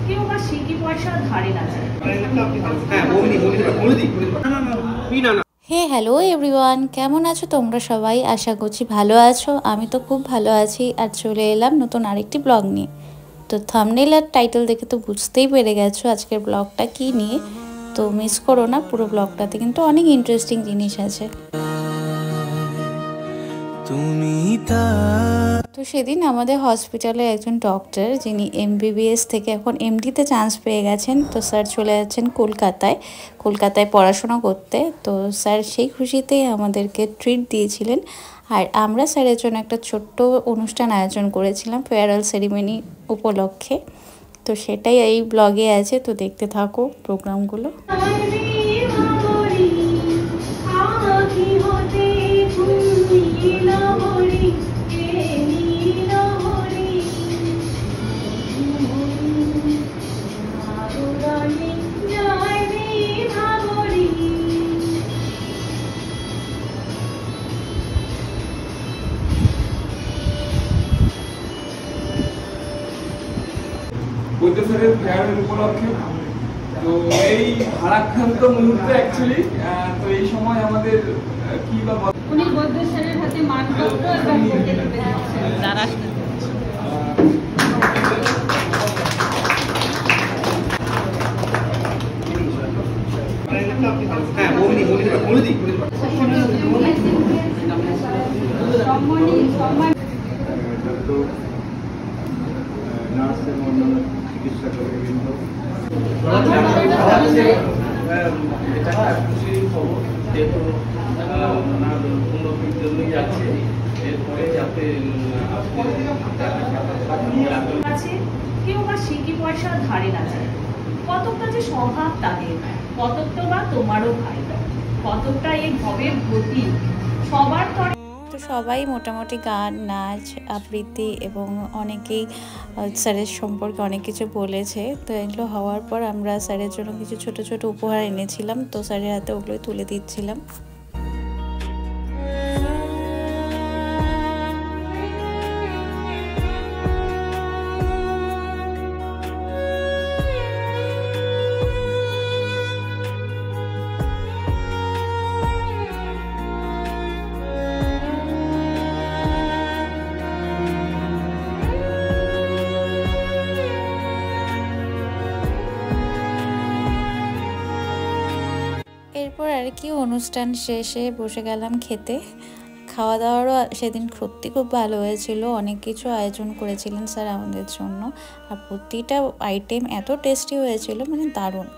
কেউ বা সিকি পয়সা ধারে না যায়। হে হ্যালো এভরিওয়ান, কেমন আছো তোমরা সবাই? আশা করছি ভালো আছো। আমি তো খুব ভালো আছি। আর চলে এলাম নতুন আরেকটি ব্লগ নিয়ে। তো থাম্বনেল আর টাইটেল দেখে তো বুঝতেই পেরে গেছো আজকের ব্লগটা কী নিয়ে। তো মিস করো না, পুরো ব্লগটাতে কিন্তু অনেক ইন্টারেস্টিং জিনিস আছে। তো সেদিন আমাদের হসপিটালে একজন ডক্টর, যিনি MBBS থেকে এখন MDতে চান্স পেয়ে গেছেন, তো স্যার চলে যাচ্ছেন কলকাতায় পড়াশোনা করতে। তো স্যার সেই খুশিতেই আমাদেরকে ট্রিট দিয়েছিলেন। আর আমরা স্যারের জন্য একটা ছোট্ট অনুষ্ঠান আয়োজন করেছিলাম ফেয়ারওয়েল সেরিমনি উপলক্ষে। তো সেটাই এই ব্লগে আছে, তো দেখতে থাকো প্রোগ্রামগুলো। বৈদ্যসাগরের ফেয়ারওয়েল উপলক্ষে তো এই ভারাক্রান্ত মুহূর্তে অ্যাকচুয়ালি তো এই সময় আমাদের কি বা উনি বৈদ্যসাগরের হাতে মানপত্র এবং বুকে তুলে দিচ্ছেন। তারা কেউ বা সিকি পয়সা ধারে না যায়। কতকটা যে স্বভাব তাদের, কতকটা বা তোমারও ভাই, কতকটা এই ভবের গতি সবার তরে। তো সবাই মোটামুটি গান, নাচ, আবৃত্তি এবং অনেকেই স্যারের সম্পর্কে অনেক কিছু বলেছে। তো এগুলো হওয়ার পর আমরা স্যারের জন্য কিছু ছোট ছোট উপহার এনেছিলাম, তো স্যারের হাতে ওগুলোই তুলে দিচ্ছিলাম। এরপর আর কি অনুষ্ঠান শেষে বসে গেলাম খেতে। খাওয়া দাওয়ারও সেদিন সত্যি খুব ভালো হয়েছিল। অনেক কিছু আয়োজন করেছিলেন স্যার আমাদের জন্য, আর প্রতিটা আইটেম এত টেস্টি হয়েছিল, মানে দারুণ।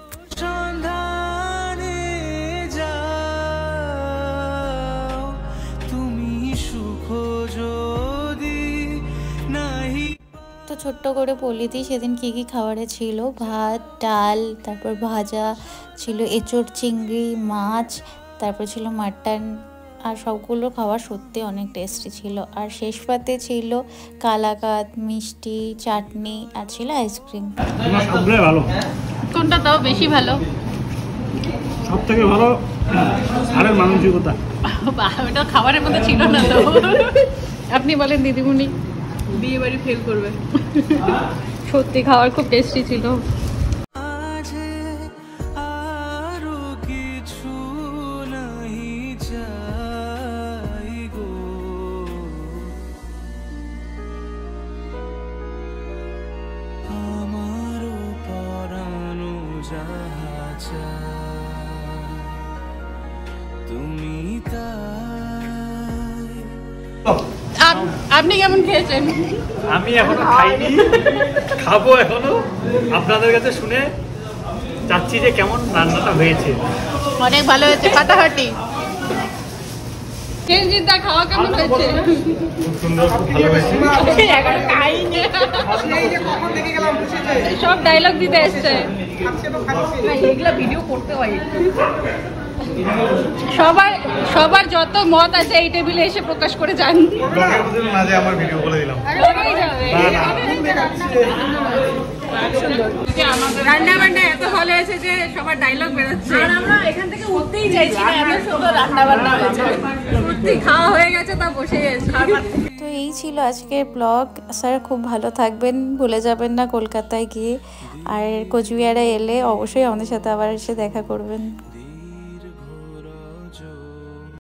তো ছোট্ট করে বলে দিই সেদিন কী কী খাবারে ছিল। ভাত, ডাল, তারপর ভাজা ছিল, এঁচোড় চিংড়ি, মাছ, তারপর ছিল মাটন। আর সবগুলো খাবার সত্যি অনেক টেস্টি ছিল। আর শেষ পাতে ছিল কালাকাত, মিষ্টি, চাটনি, আর ছিল আইসক্রিম। ভালো কোনটা তাও বেশি ভালো? সব থেকে ভালো সারের মানসিকতা। ওটা খাবারের মধ্যে ছিল না তো। আপনি বলেন দিদিমণি, বিয়ে বাড়ি ফেল করবে। সত্যি খাবার খুব টেস্টি ছিল। আপনি কেমন খেয়েছেন? আমি এখনো খাইনি, খাবো এখনো। আপনাদের কাছে শুনে চাচ্ছি যে কেমন রান্নাটা হয়েছে। অনেক ভালো হয়েছে, ফাটাফাটি। কেনজিদা খাওয়া কেমন হয়েছে? খুব সুন্দর, খুব ভালো হয়েছে। সব ডায়লগ দিতে এসছে। এগুলা ভিডিও করতে হয়। সবার যত মত আছে এই টেবিলে এসে প্রকাশ করে যান। আমার ভিডিও বলে দিলাম। রান্না বান্না এত ভালো হয়েছে যে সবার ডায়লগ বেরোচ্ছে, আর আমরা এখান থেকে উঠতেই চাইছি না, এত সুন্দর রান্না বান্না হয়েছে। সত্যি খাওয়া হয়ে গেছে, তা বসে গেছি। তো এই ছিল আজকের ব্লগ। স্যার খুব ভালো থাকবেন, ভুলে যাবেন না কলকাতায় গিয়ে, আর কোচবিহারে এলে অবশ্যই আমাদের সাথে আবার এসে দেখা করবেন।